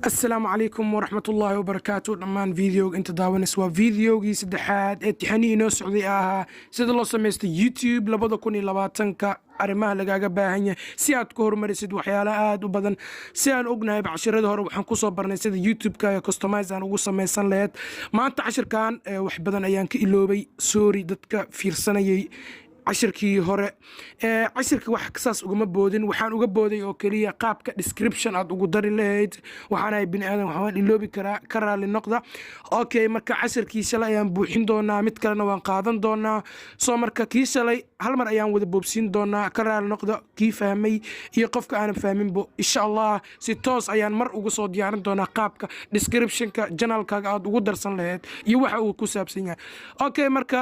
السلام عليكم ورحمة الله وبركاته. دمان فيديو انت داونس waa videogii saddexaad ee tixanii inoo socday ahaa sida loo sameystay YouTube 2020 arimaha lagaaga baahan yahay si aad ku horumarisid waxyaalaha aad u badan. si aan ognahay casharada hore waxaan ku soo barnay sida YouTube-ka customize aan ugu sameysan lahayd. maanta casharkan wax badan ayaan ka iloobay, sorry dadka fiirsanayay cashirkii hore. cashirka wax kasaas ugama boodin, waxaan uga booday oo kaliya qaabka description aad ugu dari lahayd. waxaan ay bini aadan waxaan iloobi karaa ka raali noqda. okay, marka cashirkii shalay ayaan buuxin doonaa, mid kalena waan qaadan doonaa. soo marka kii shalay hal mar ayaan wada boobsiin doonaa, ka raali noqda kii fahmay iyo qofka aanan fahminbo. insha allah si toos ayaan mar ugu soo diyaarin doonaa qaabka descriptionka channelkaaga aad ugu darsan lahayd iyo waxa uu ku saabsan yahay. okay, marka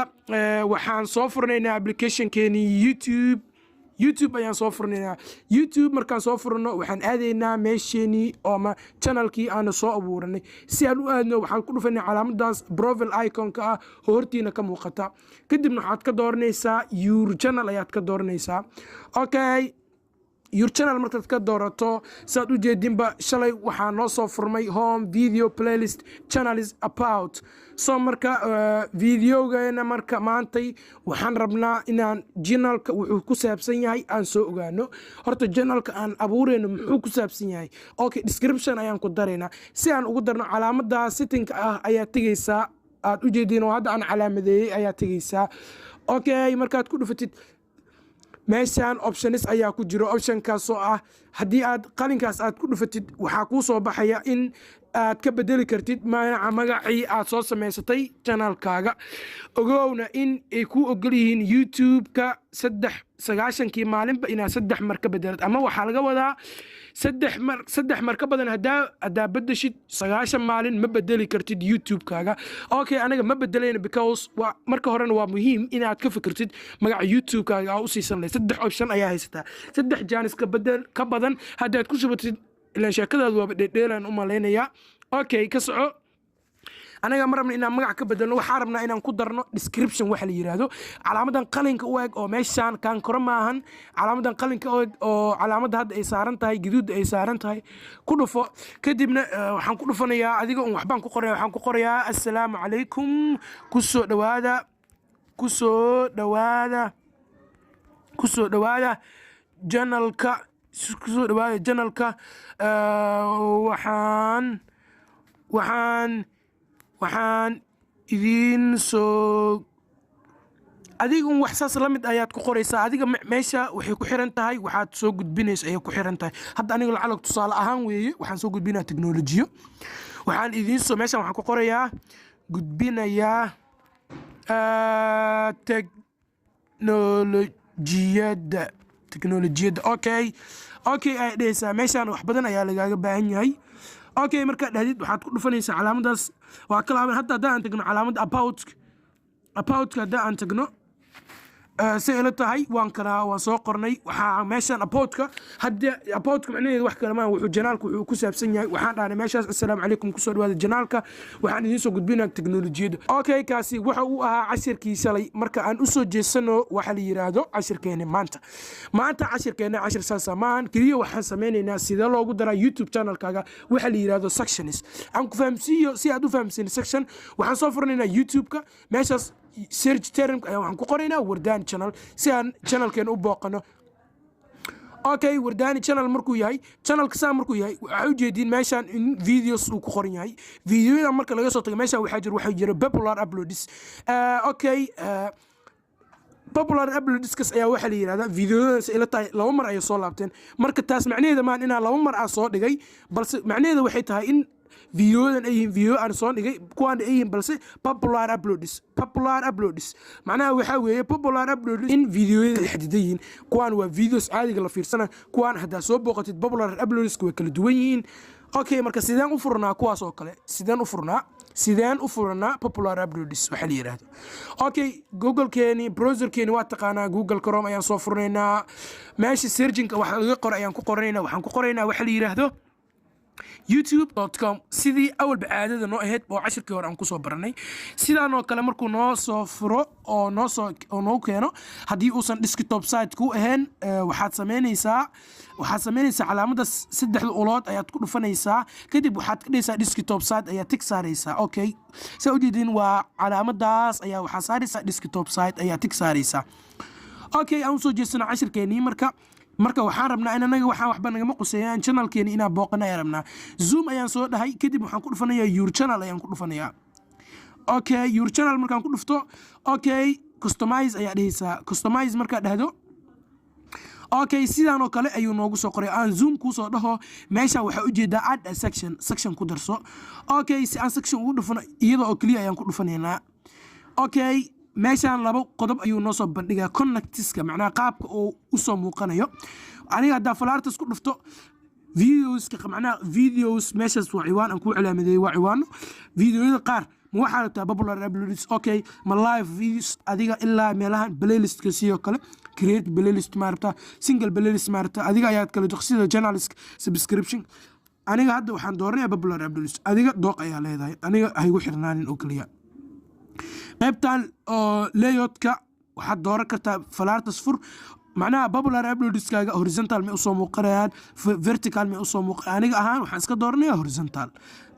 waxaan soo furnaynaa applicationkeeni YouTube ayaan soo furnaynaa. YouTube markaan soo furno waxaan aadaynaa meesheenii ama channelkii aan soo abuuranay. si aan u aadno waxaan ku dhufanay calaamadaas profile icon-ka ah oo hortiina ka muuqata. kadibna waxaad ka dooranaysaa your channel ayaad ka dooranaysaa. okay, your channel markaad ka doorato saad u jeedinba shalay waxaa noo soo furmay home video playlist channel is about. soo marka videogeena marka maantay waxaan rabnaa inaan channelka wuxuu ku saabsan yahay aan soo ogaano. horta channelka aan abuureyno muxuu ku saabsan yahay. okay, description ayaan ku daraynaa. si aan ugu darno calaamada setting-ka ah ayaa tegaysaa, aad u jeedin oo hadda aan calaamadeeyay ayaa tegaysaa. okay, markaad ku dhufatid meeshaan options ayaa ku jiro. optionkaas oo ah haddii aad qalinkaas aad ku dhufatid waxaa kuu soo baxaya in aad ka bedeli kartid magacii aad soo samaysatay channelkaaga. ogowna in ay ku ogol yihiin YouTube-ka 90 maalinba inaad 3 mar ka bedelad, ama waxaa laga wadaa 3 mar ka badan hadaa bedeshid 90 maalin ma bedeli kartid YouTube-kaaga. okay, anaga ma bedelayna because marka horena waa muhiim inaad ka fikirtid magaca YouTube-kaaga u siisan lahayd. 3 option ayaa haysataa, 3 jaanis ka badan haddaad ku shubatid ilaan sheekadaadu waaba dheedheelaan u malaynayaa. okay, ka soco. anaga ma rabna inaan magac ka bedelno, waxaa rabnaa inaan ku darno description waxa la yiraahdo. calaamadan qalinka u eg oo meeshaan kaan koro maahan, calaamadan qalinka u eg oo calaamadda hadda ay saaran tahay gaduudda ay saaran tahay ku dhufo. kadibna waxaan ku dhufanayaa adiga un waxbaan ku qoraya. waxaan ku qorayaa assalaamu calaykum, kusoo dhawaada channelka, kusoo dhawaada channelka. waxaan idiin soo adigun wax saas la mid ayaad ku qoraysaa. adiga meesha waxay ku xiran tahay waxaad soo gudbinayso ayay ku xiran tahay. hadda aniga lacag tusaale ahaan weeye waxaan soo gudbinaa teknolojiyo. waxaan idiin soo meeshan waxaan ku qorayaa gudbinayaa teknolojiyadda. okay ay dhehaysaa meeshaan wax badan ayaa lagaaga baahan yahay. okay, markaad dhahdid waxaad ku dhufanaysaa calaamadaas. waa ka laaban hadda haddaan tagno calaamada about haddaan aan tagno si ila tahay waan soo qornay. waxaa meeshaan about-ka macnaheedu wax kale maaha, wuxuu janaalka wuxuu ku saabsan yahay. waxaan dhahnay meeshaas assalaamu calaykum, kusoo dhawaada janaalka, waxaan idiin soo gudbinaa teknolojiyadda. okay, kaasi waxa uu ahaa cashirkii shalay. marka aan u soo jeesano waxa la yiraahdo cashirkeena maanta cashirkeena cashir saasa maahan keliya. waxaan sameynaynaa sida loogu daraa YouTube channelkaaga waxa la yiraahdo sections. aan ku fahamsiiyo si aad u fahamsiin section. waxaan soo furnaynaa YouTube-ka, meeshaas search term waxaan ku qoraynaa Wardani channel si aan channelkeen u booqano. okay, Wardani channel markuu yahay channelka saa markuu yahay waxaa u jeedin meeshaan in videos uu ku qoran yahay. videoyada marka laga soo tago meeshaan waxaa jira popular uploads. okay, popular uploads ayaa waxa la yiraahdaa videoyadaas ila tahay 2 mar ay soo laabteen. marka taas macnaheedu ma inaan 2 mar aan soo dhigay, balse macnaheedu waxay tahay in videodan ay yihiin video aan soo dhigay, kuwaan ay yihiin balse popular uploads. macnaha waxaa weeye popular uploads in videoyada ay xadidan yihiin. kuwaan waa videos caadiga la fiirsana, kuwaan haddaa soo booqatid popular uploads way kala duwan yihiin. okay, marka sideen u furnaa kuwaas oo kale? sideen u furnaa popular uploads waxa la yiraahdo. okay, google-keeni browser-keeni waa taqaanaa, google chrome ayaan soo furnaynaa. meesha searching-ka waxa laga qoro ayaan ku qoranaynaa. waxaan ku qoraynaa waxa la yiraahdo youtube.com sidii awal bacaadada noo ahayd oo cashirkii hore aan ku soo baranay sidaan oo kale markuu noo soo furo oo noo keeno haddii uusan desktop site ku ahayn waxaad samaynaysaa calaamada saddexda ulood ayaad ku dhufanaysaa kadib waxaad ka dhigaysaa desktop site ayaa tig saaraysaa okay saa ujeedin waa calaamadaas ayaa waxaa saaraysaa desktop site ayaa tig saaraysaa okay aan soo jeesana cashirkeenii marka waxaan rabnaa in anaga waxba nagama quseeyaan channelkeena inaan booqana ayaan rabnaa zoom ayaan soo dhahay kadib waxaan ku dhufanayaa your channel ayaan ku dhufanayaa okay your channel markaan ku dhufto okay customize ayaa dhehaysaa customize markaa dhahdo okay sidaan oo kale ayuu noogu soo qoray aan zoom ku soo dhaho meesha waxa u jeedaa add a section ku darso okay si aan section ugu dhufano iyada oo kaliya ayaan ku dhufanaynaa okay meeshaan laba qodob ayuu noo soo bandhigaa connectiska macnaha qaabka uu u soo muuqanayo aniga haddaa falaartas ku dhufto videos meeshaas waa ciwaan aan ku calaamadeeyey waa ciwaano videoyada qaar ma waxaa rabtaa popular uploads okay ma live videos adiga ilaa meelahan playlistka sidoo kale create playlist ma rabtaa single playlist ma rabtaa adiga ayaad kala doqsida journalist subscription aniga hadda waxaan dooranayaa popular uploads adiga dooq ayaa leedahay aniga haygu xirnaanin oo kaliya qaybtan oo layout-ka waxaad dooran kartaa falaartas fur macnaha popular uploadskaaga horizontal may usoo muuqanayaan vertical may usoo muuqan aniga ahaan waxaan iska dooranayaa horizontal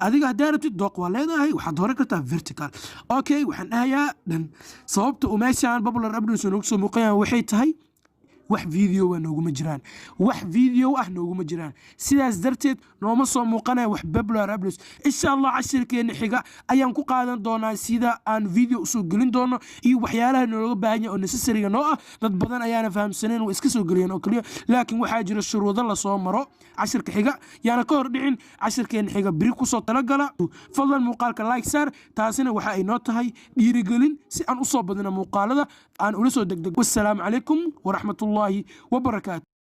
adiga haddaa rabtid dooq waa leedahay waxaad dooran kartaa vertical okay waxaan dhahayaa dhan sababta uu meeshaan popular uploads noogu soo muuqanayaan waxay tahay wax video nooguma jiraan sidaas darteed nooma soo muuqanaya wax popular uploads insha Allah cashirkeena xiga ayaan ku qaadan doonaa sida aan video usoo gelin doono iyo waxyaalaha nooga baahan yahay oo necessary noo ah dad badan ayaana fahamsaneen oo iska soo geliyeen oo kaliya laakiin waxaa jira shuruudo la soo maro cashirka xiga yaana ka hor dhicin cashirkeena xiga biri ku soo talagala fadlan muuqaalka like saar taasina waxa ay noo tahay dhiirigelin si aan u soo badino muuqaalada aan ula soo degdeg wassalaamu calaykum waraxmatullaahi وبركاته.